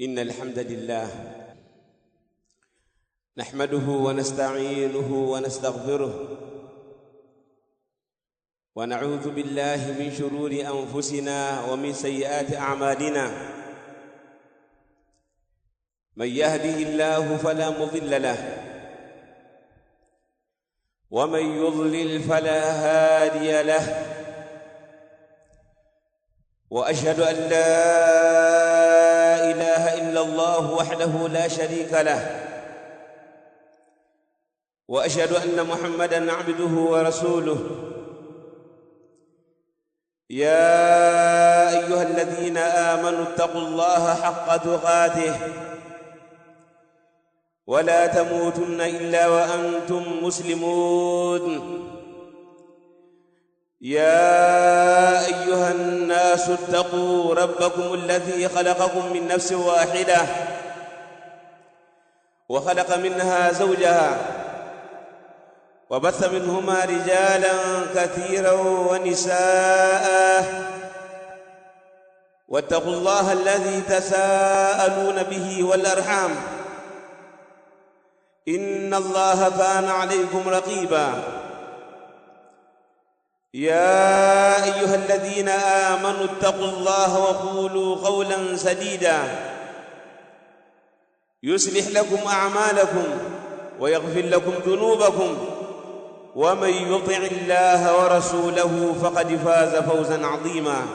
إن الحمد لله نحمده ونستعينه ونستغفره ونعوذ بالله من شرور أنفسنا ومن سيئات أعمالنا. من يهده الله فلا مضل له ومن يضلل فلا هادي له. وأشهد أن لا إله إلا الله وحده لا شريك له، وأشهد أن محمدًا عبده ورسوله. يا أيها الذين آمنوا اتقوا الله حق تقاته ولا تموتن إلا وأنتم مسلمون. يا أيها الناس اتقوا ربكم الذي خلقكم من نفس واحدة وخلق منها زوجها وبث منهما رجالا كثيرا ونساء، واتقوا الله الذي تساءلون به والأرحام إن الله كان عليكم رقيبا. يا أيها الذين آمنوا اتقوا الله وقولوا قولا سديدا يصلح لكم أعمالكم ويغفر لكم ذنوبكم، ومن يطع الله ورسوله فقد فاز فوزا عظيما.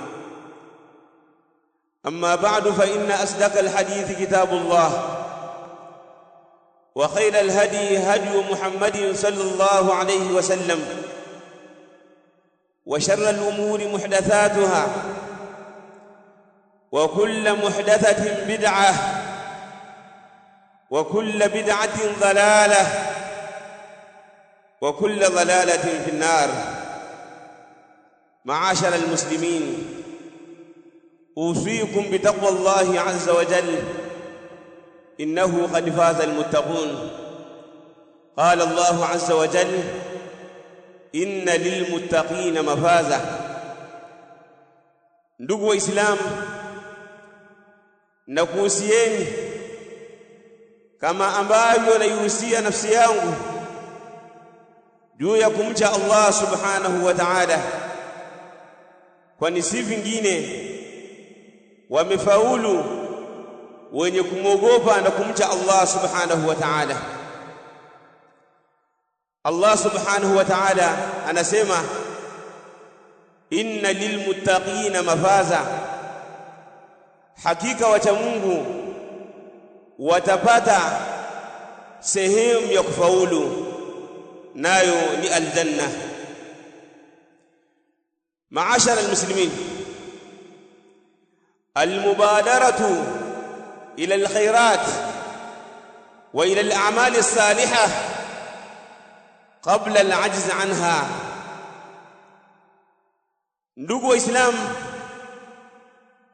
أما بعد، فإن أصدق الحديث كتاب الله، وخير الهدي هدي محمد صلى الله عليه وسلم، وشر الأمور محدثاتها، وكل محدثة بدعة، وكل بدعة ضلالة، وكل ضلالة في النار. معاشر المسلمين، أوصيكم بتقوى الله عز وجل، إنه قد فاز المتقون. قال الله عز وجل: إن للمتقين مفازة. Ndugu Waislamu, nakuhusieni kama ambavyo naihusia nafsi yangu juu ya kumcha Allah subhanahu wa ta'ala, kwani si vingine wamefaulu wenye kumwogopa na kumcha Allah subhanahu wa ta'ala. Allah subhanahu wa ta'ala anasema, inna lilmuttaqina mafaza, hakika wacha Mungu watapata sehemu ya kufaulu, nayo ni aljanna. Maashara almuslimin, almubadaratu ila alkhairat wa ila al'amali as-salihah qabla al-'ajz anha. Ndugu Waislamu,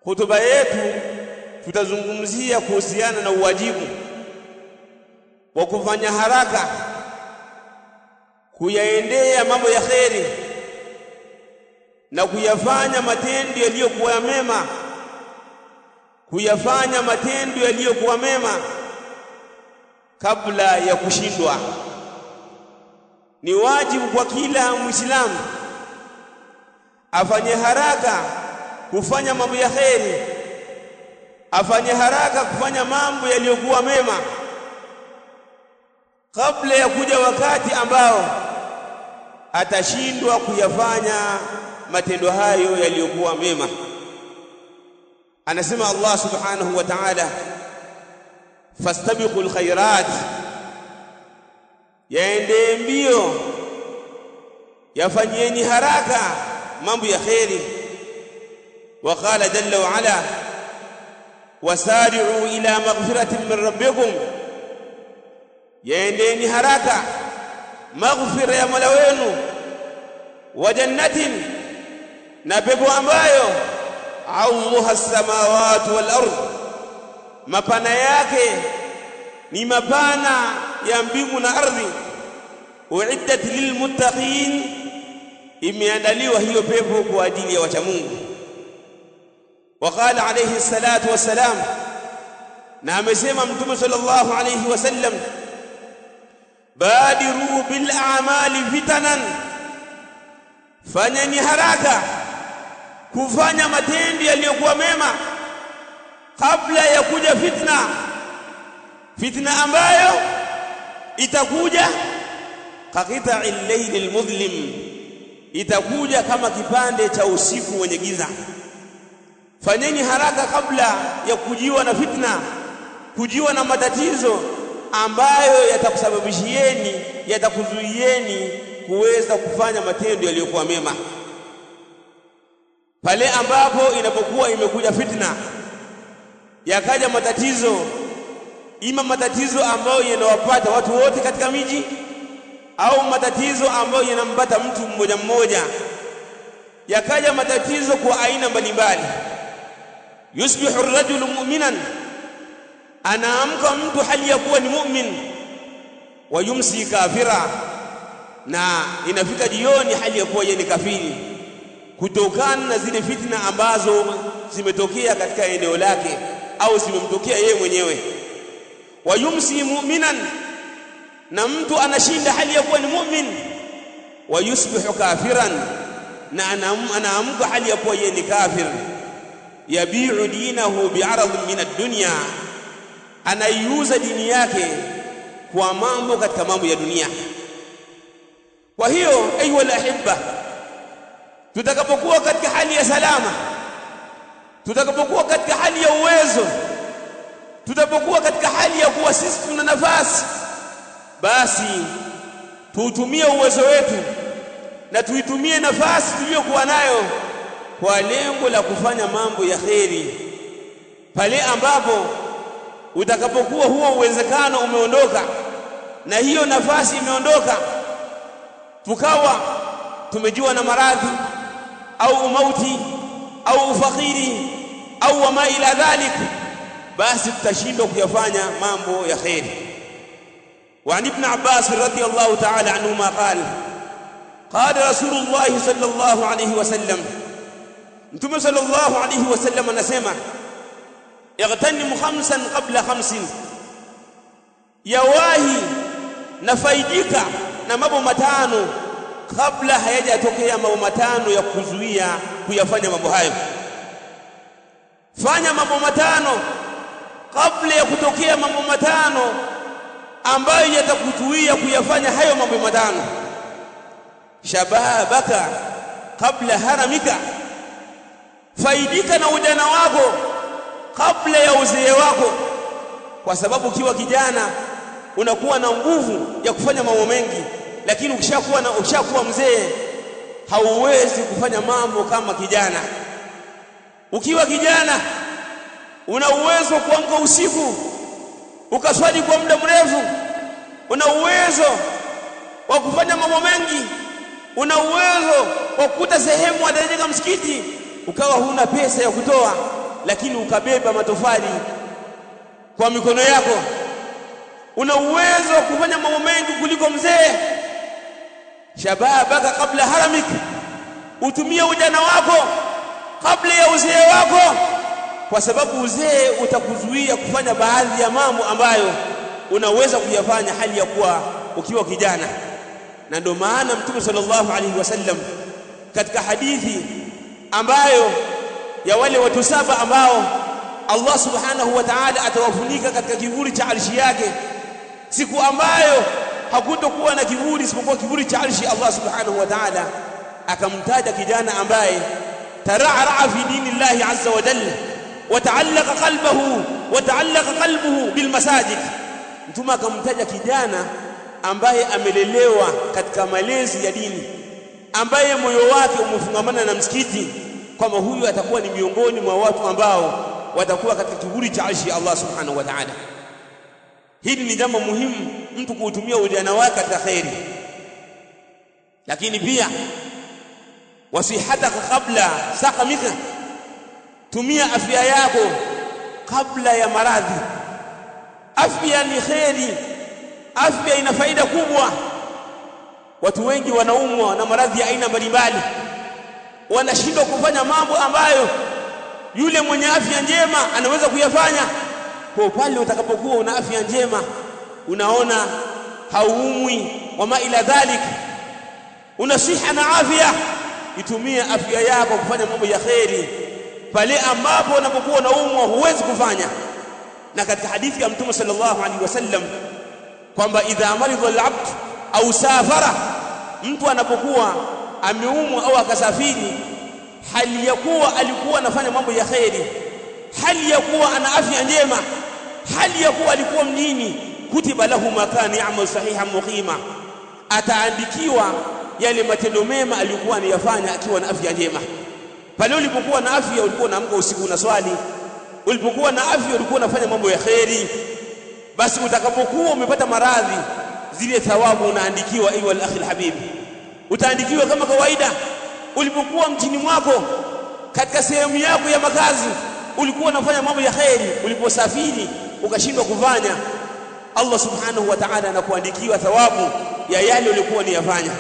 hutuba yetu tutazungumzia kuhusiana na uwajibu wa kufanya haraka kuyaendea mambo ya kheri na kuyafanya matendo yaliyokuwa mema, kuyafanya matendo yaliyokuwa mema kabla ya kushindwa. Ni wajibu kwa kila Muislamu afanye haraka kufanya mambo ya kheri, afanye haraka kufanya mambo yaliyokuwa mema kabla ya kuja wakati ambao atashindwa kuyafanya matendo hayo yaliyokuwa mema. Anasema Allah subhanahu wa ta'ala, fastabiqul khairat, yaende mbio, yafanyeni haraka mambo ya kheri. Wa qala jalla wa ala, wasari'u ila maghfiratin min rabbikum, yaendeni haraka maghfira ya Mola wenu, wa jannatin, na pepo ambayo arduha as-samawati wal ard, mapana yake ni mapana ya mbingu na ardhi. Uiddat lilmuttaqin, imeandaliwa hiyo pepo kwa ajili ya wacha Mungu. وقال عليه الصلاة والسلام na amesema Mtume sallallahu alayhi wasallam, badiru bil a'mali fitanan, fanyeni haraka kufanya matendo yaliyokuwa mema kabla ya kuja fitna ambayo itakuja kaqita'il laylil mudhlim, itakuja kama kipande cha usiku wenye giza. Fanyeni haraka kabla ya kujiwa na fitna, kujiwa na matatizo ambayo yatakusababishieni, yatakuzuieni kuweza kufanya matendo yaliyokuwa mema. Pale ambapo inapokuwa imekuja fitna, yakaja matatizo, ima matatizo ambayo yanawapata watu wote katika miji au matatizo ambayo yanampata mtu mmoja mmoja, yakaja matatizo kwa aina mbalimbali. Yusbihu ar-rajulu mu'minan, anaamka mtu hali ya kuwa ni mu'min, wa yumsi kafira, na inafika jioni hali ya kuwa yeye ni kafiri, kutokana na zile fitna ambazo zimetokea katika eneo lake au zimemtokea yeye mwenyewe. Wa yumsi mu'minan, na mtu anashinda hali ya kuwa ni mu'min, wa yusbihu kafiran, na anaamka hali ya kuwa yeye ni kafir. Yabi'u dinahu bi'aradhin min ad-dunya, anaiuza dini yake kwa mambo katika mambo ya dunia. Kwa hiyo ayuha al-ahibba, tutakapokuwa katika hali ya salama, tutakapokuwa katika hali ya uwezo, tutapokuwa katika hali ya kuwa sisi tuna nafasi, basi tuutumie uwezo wetu na tuitumie nafasi tuliyokuwa nayo kwa lengo la kufanya mambo ya kheri. Pale ambapo utakapokuwa huo uwezekano umeondoka na hiyo nafasi imeondoka, tukawa tumejiwa na maradhi au mauti au ufakiri au wama ila dhalik, basi tutashindwa kuyafanya mambo ya kheri. وعن ابن عباس رضي الله تعالى عنهما قال رسول الله صلى الله عليه وسلم, Mtume sallallahu alayhi wasallam anasema, ightanimu khamsan qabla khamsin, yawahi nafaidika na mambo matano kabla hayajatokea mambo matano ya kuzuia kuyafanya mambo hayo. Fanya mambo matano kabla ya kutokea mambo matano ambayo yatakuzuia kuyafanya hayo mambo matano. Shababaka kabla haramika, faidika na ujana wako kabla ya uzee wako, kwa sababu ukiwa kijana unakuwa na nguvu ya kufanya mambo mengi, lakini ukishakuwa mzee hauwezi kufanya mambo kama kijana. Ukiwa kijana una uwezo kuamka usiku ukaswali kwa muda mrefu, una uwezo wa kufanya mambo mengi, una uwezo wa kukuta sehemu atajenga msikiti ukawa huna pesa ya kutoa, lakini ukabeba matofali kwa mikono yako. Una uwezo wa kufanya mambo mengi kuliko mzee. Shababaka kabla haramik, utumie ujana wako kabla ya uzee wako, kwa sababu uzee utakuzuia kufanya baadhi ya mambo ambayo unaweza kuyafanya hali ya kuwa ukiwa kijana. Na ndio maana Mtume sallallahu alaihi wasallam katika hadithi ambayo ya wale watu saba ambao Allah subhanahu wa ta'ala atawafunika katika kivuli cha arshi yake, siku ambayo hakutokuwa na kivuli isipokuwa kivuli cha arshi Allah subhanahu wa ta'ala, akamtaja kijana ambaye tara'ara fi dinillahi azza wa jalla wa ta'allaqa qalbuhu bil masajid. Mtume akamtaja kijana ambaye amelelewa katika malezi ya dini, ambaye moyo wake umefungamana na msikiti, kama huyu atakuwa ni miongoni mwa watu ambao watakuwa katika kivuli cha arshi Allah subhanahu wa ta'ala. Hili ni jambo muhimu, mtu kuutumia ujana wake katika khairi. Lakini pia wasihataka kabla sakamika, tumia afya yako kabla ya maradhi. Afya ni khairi, afya ina faida kubwa. Watu wengi wanaumwa na maradhi ya aina mbalimbali, wanashindwa kufanya mambo ambayo yule mwenye afya njema anaweza kuyafanya. Kwa pale utakapokuwa una afya njema, unaona hauumwi wama ila dhalik, una siha na afya, itumie afya yako kufanya mambo ya kheri pale ambapo unapokuwa unaumwa huwezi kufanya. Na katika hadithi ya Mtume sallallahu alaihi wasallam kwamba idha maridha al-abd au safara, mtu anapokuwa ameumwa au akasafiri, hali ya kuwa alikuwa anafanya mambo ya kheri, hali ya kuwa ana afya njema, hali ya kuwa alikuwa mjini, kutiba lahu ma kana ya'mal sahihan muqima, ataandikiwa yale matendo mema alikuwa anayafanya akiwa na afya njema. Pale ulipokuwa na afya ulikuwa unaamka usiku na swali, ulipokuwa na afya ulikuwa unafanya mambo ya kheri, basi utakapokuwa umepata maradhi, zile thawabu unaandikiwa. Ayu al-akhi al-habibi, utaandikiwa kama kawaida. Ulipokuwa mjini mwako, katika sehemu yako ya makazi, ulikuwa unafanya mambo ya kheri, uliposafiri ukashindwa kufanya, Allah subhanahu wa ta'ala anakuandikiwa thawabu ya yale ulikuwa uniyafanya.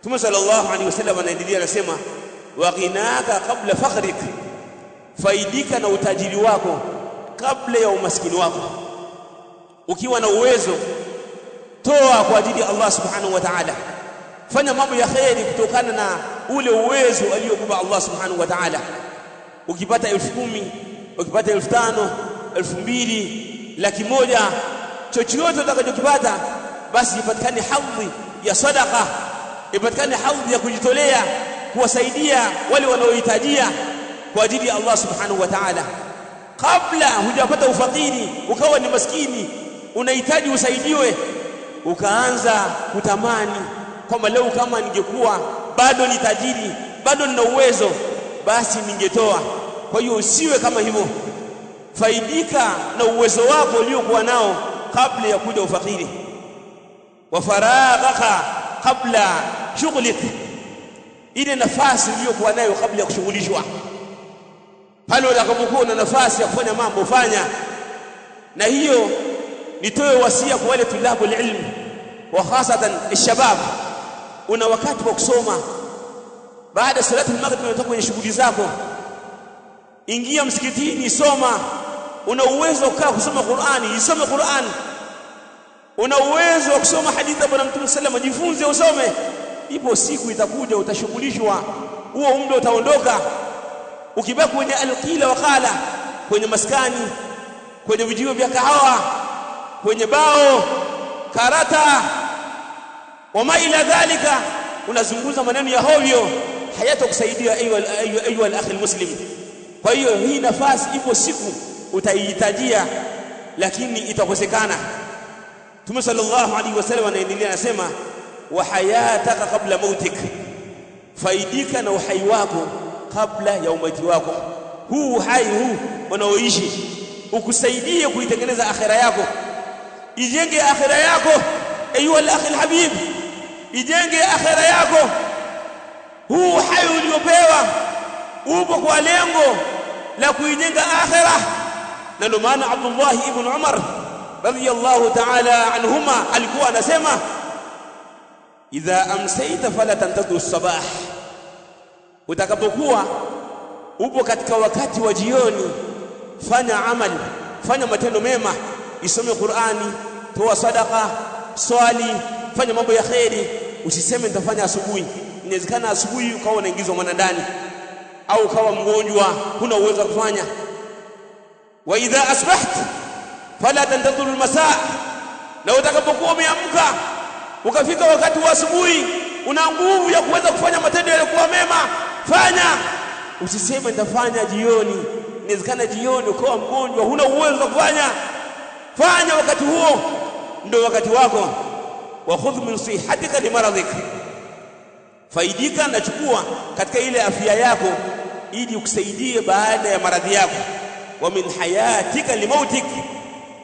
Mtume sallallahu alaihi wasallam anaendelea anasema, wa ghinaka qabla fakhrik, faidika na utajiri wako kabla ya umaskini wako. Ukiwa na uwezo, toa kwa ajili ya Allah subhanahu wa ta'ala, fanya mambo ya kheri kutokana na ule uwezo aliyokupa Allah subhanahu wa ta'ala. Ukipata 10,000, ukipata 5,000, 2,000, 100,000, chochote utakachokipata, basi ipatikane hadhi ya sadaqa, ipatikane hadhi ya kujitolea kuwasaidia wale wanaohitajia kwa ajili ya Allah subhanahu wa ta'ala. Kabla hujapata ufakiri, ukawa ni maskini, unahitaji usaidiwe, ukaanza kutamani kwamba leo kama ningekuwa bado ni tajiri, bado nina uwezo, basi ningetoa. Kwa hiyo usiwe kama hivyo, faidika na uwezo wako uliokuwa nao kabla ya kuja ufakiri. Wa faraghaka kabla shughlik, ile nafasi uliyokuwa nayo kabla ya kushughulishwa. Pale utakapokuwa una nafasi ya kufanya mambo, fanya. Na hiyo nitoe wasia kwa wale tulabu ilmu, wa hasatan alshabab, una wakati wa kusoma. Baada ya salati al-maghrib unatoka kwenye shughuli zako, ingia msikitini, soma. Una uwezo ukaa kusoma Qur'ani, isome Qur'an. Una uwezo wa kusoma hadithi za Bwana Mtume sallallahu alayhi wasallam, jifunze, usome. Ipo siku itakuja utashughulishwa, huo muda utaondoka. Ukibaki kwenye alqila waqala, kwenye maskani, kwenye vijio vya kahawa, kwenye bao, karata wama ila dhalika, unazunguza maneno ya hovyo, hayatakusaidia ayu al-akhi al-muslim. Kwa hiyo hii nafasi ipo siku utaihitajia, lakini itakosekana. Mtume sallallahu alaihi wasallam anaendelea anasema, wa hayataka qabla mautik, faidika na uhai wako kabla ya umauti wako. Huu uhai huu unaoishi ukusaidie kuitengeneza akhira yako, ijenge akhira yako. Ayu al-akhi al-habib, ijenge akhira yako. Huu uhai uliopewa upo kwa lengo la kuijenga akhira. Na ndio maana Abdullah ibn Umar radiyallahu ta'ala anhuma alikuwa anasema, idha amsayta fala tantadhu as-sabah, utakapokuwa upo katika wakati wa jioni, fanya amali, fanya matendo mema, isome Qur'ani, toa sadaqa, swali, fanya mambo ya kheri. Usiseme nitafanya asubuhi. Inawezekana asubuhi ukawa unaingizwa mwanandani, au ukawa mgonjwa, huna uwezo wa kufanya. Wa idha asbahta fala tantadhuru al-masaa, na utakapokuwa umeamka ukafika wakati wa asubuhi, una nguvu ya kuweza kufanya matendo yaliyokuwa mema, fanya. Usiseme nitafanya jioni. Inawezekana jioni ukawa mgonjwa, huna uwezo wa kufanya. Fanya wakati huo, ndio wakati wako. Wa khudh min sihatika li maradhik, faidika na chukua katika ile afya yako ili ukusaidie baada ya maradhi yako. Wa min hayatika li mautik,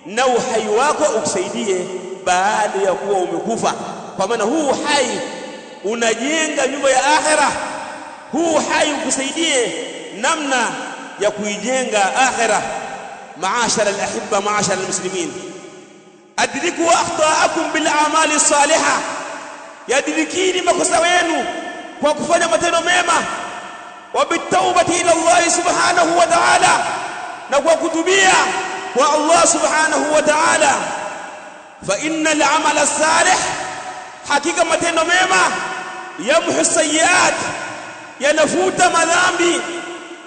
na uhai wako ukusaidie baada ya kuwa umekufa. Kwa maana huu hai unajenga nyumba ya akhira, huu hai ukusaidie namna ya kuijenga akhira. Maashara al-ahibba, maashara al-muslimin, adriku akhtaakum bil a'mali as-salihah, yadrikini makosa yenu kwa kufanya matendo mema. Wa bitawbati ila Allah subhanahu wa ta'ala, na kwa kutubia kwa Allah subhanahu wa ta'ala. Fa innal amala salih, hakika matendo mema, yamhu sayyi'at, yanafuta madhambi,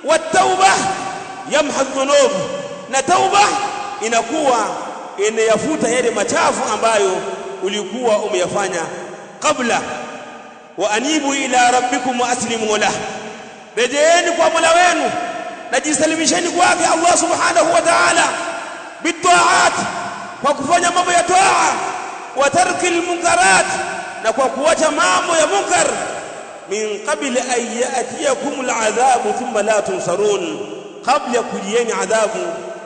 wa tauba yamhu dhunub, na tauba inakuwa inayafuta yale machafu ambayo ulikuwa umeyafanya kabla. Wa anibu ila rabbikum wa aslimu lahu, rejeeni kwa Mola wenu na jisalimisheni kwake Allah subhanahu wa ta'ala, bitaat, kwa kufanya mambo ya toa, wa tarkil munkarat, na kwa kuacha mambo ya munkar, min qabli an ya'tiyakum al'adhabu thumma la tunsarun, kabla kujieni adhabu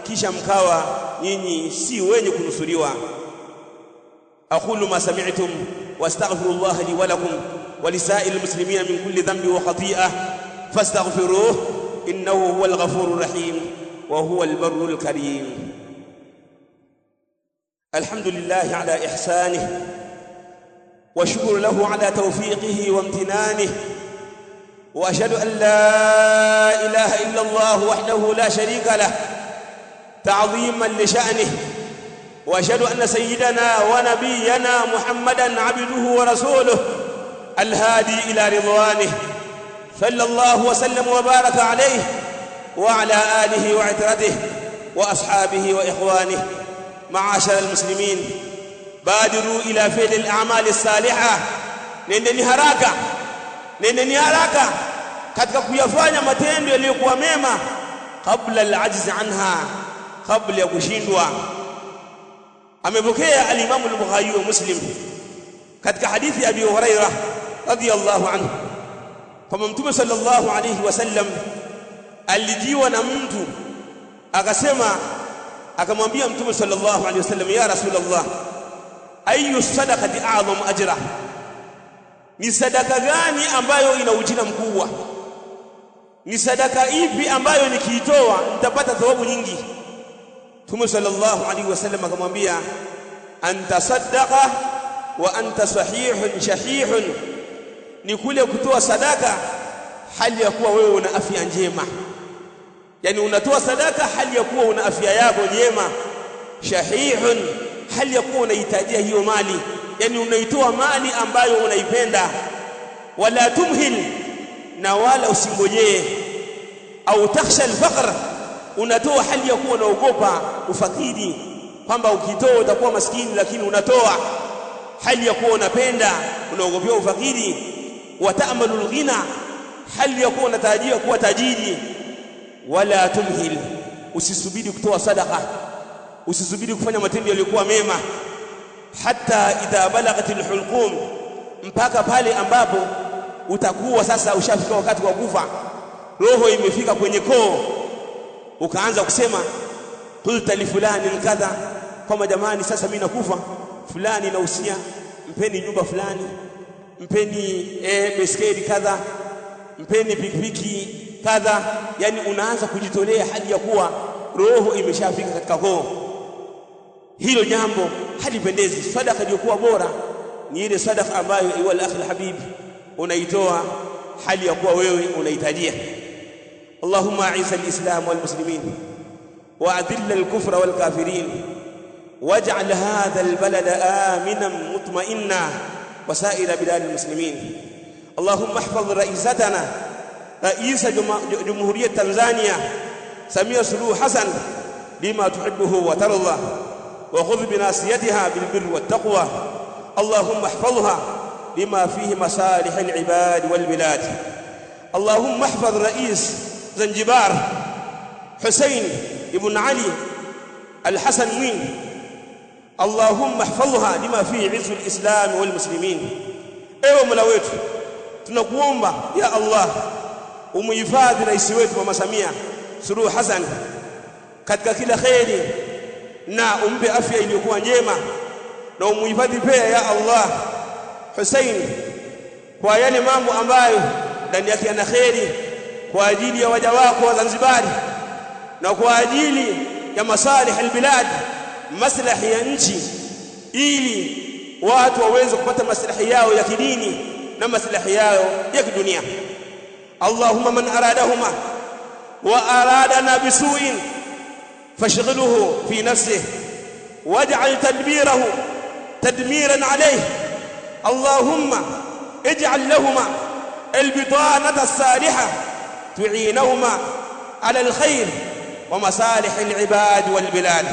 kisha mkawa nyinyi si wenye kunusuriwa. aqulu ma sami'tum wastaghfirullaha li wa lakum wa lisa'il muslimina min kulli dhanbin wa khati'ah fastaghfiruhu innahu huwal ghafurur rahim wa huwal barrul karim. alhamdulillahi ala ihsanihi wa shukru lahu ala tawfiqihi wa imtinanihi wa ashhadu an la ilaha illa Allah wahdahu la sharika lahu تعظيما لشأنه وأشهد أن سيدنا ونبينا محمدا عبده ورسوله الهادي إلى رضوانه صلى الله وسلم وبارك عليه وعلى آله وعترته وأصحابه وإخوانه. معاشر المسلمين، بادروا إلى فعل الأعمال الصالحة. nendeni haraka katika kuyafanya matendo yaliyokuwa mema, kabla al-ajz anha, kabla ya kushindwa. Amepokea al-Imam al-Bukhari wa Muslim katika hadithi ya Abi Hurairah radhiyallahu anhu kwamba Mtume sallallahu alayhi wasallam alijiwa na mtu akasema, akamwambia Mtume sallallahu alayhi wasallam, ya Rasulullah, ayu sadaqati a'zamu ajra, ni sadaka gani ambayo ina ujira mkubwa? Ni sadaka ipi ambayo nikiitoa nitapata thawabu nyingi? Mtume sallallahu alayhi wasallam akamwambia, anta saddaqa wa anta sahihun shahihun, ni kule kutoa sadaka hali ya kuwa wewe una afya njema. Yani unatoa sadaka hali ya kuwa una afya yako njema. Shahihun, hali ya kuwa unahitajia hiyo mali, yani unaitoa mali ambayo unaipenda. Wala tumhil, na wala usingojee. Au takhsha al-faqr, unatoa hali ya kuwa unaogopa ufakiri, kwamba ukitoa utakuwa maskini, lakini unatoa hali ya kuwa unapenda, unaogopea ufakiri. Wa ta'malu al-ghina, hali ya kuwa unatarajia kuwa tajiri. Wala tumhil, usisubiri kutoa sadaka, usisubiri kufanya matendo yaliyokuwa mema. Hatta idha balaghat al-hulqum, mpaka pale ambapo utakuwa sasa ushafika wakati wa kufa, roho imefika kwenye koo, ukaanza kusema qulta li fulani kadha, kama jamani, sasa mimi nakufa, fulani nausia, mpeni nyumba fulani, mpeni beskeli kadha, mpeni pikipiki kadha. Yani unaanza kujitolea hali ya kuwa roho imeshafika katika koo. Hilo jambo halipendezi. Sadaka iliyokuwa bora ni ile sadaka ambayo iwal akhi alhabib unaitoa hali ya kuwa wewe unahitajia. Allahumma a'izz al-islam wal muslimin wa adhill al-kufra wal kafirin waj'al hadha al-balada aminan mutma'inna wa sa'ira bilad al-muslimin. Allahumma ihfaz ra'isatana رئيس جمهورية تنزانيا سمية سلوح حسن بما تحبه وترضى، وخذ بناصيتها بالبر والتقوى. اللهم احفظها بما فيه مصالح العباد والبلاد. اللهم احفظ رئيس زنجبار حسين ابن علي الحسن وين، اللهم احفظها بما فيه عز الإسلام والمسلمين. ايوه مولا wetu, tunakuomba ya Allah umuhifadhi rais wetu Mama Samia Suluhu Hassan katika kila kheri, na umpe afya iliyokuwa njema, na umuhifadhi pia ya Allah Hussein kwa yale mambo ambayo ndani yake yana kheri kwa ajili ya waja wako wa Zanzibari, na kwa ajili ya masalih albilad, maslahi ya nchi, ili watu waweze kupata maslahi yao ya kidini na maslahi yao ya kidunia. Allahumma man aradahuma wa aradana bisu'in فاشغله في نفسه واجعل تدبيره تدميرا عليه. اللهم اجعل لهما البطانة الصالحة تعينهما على الخير ومصالح العباد والبلاد.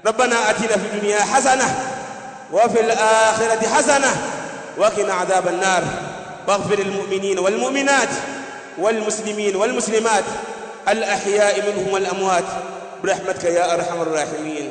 ربنا آتنا في الدنيا حسنة وفي الآخرة حسنة وقنا عذاب النار. واغفر المؤمنين والمؤمنات والمسلمين والمسلمات الأحياء منهم والأموات برحمتك يا أرحم الراحمين.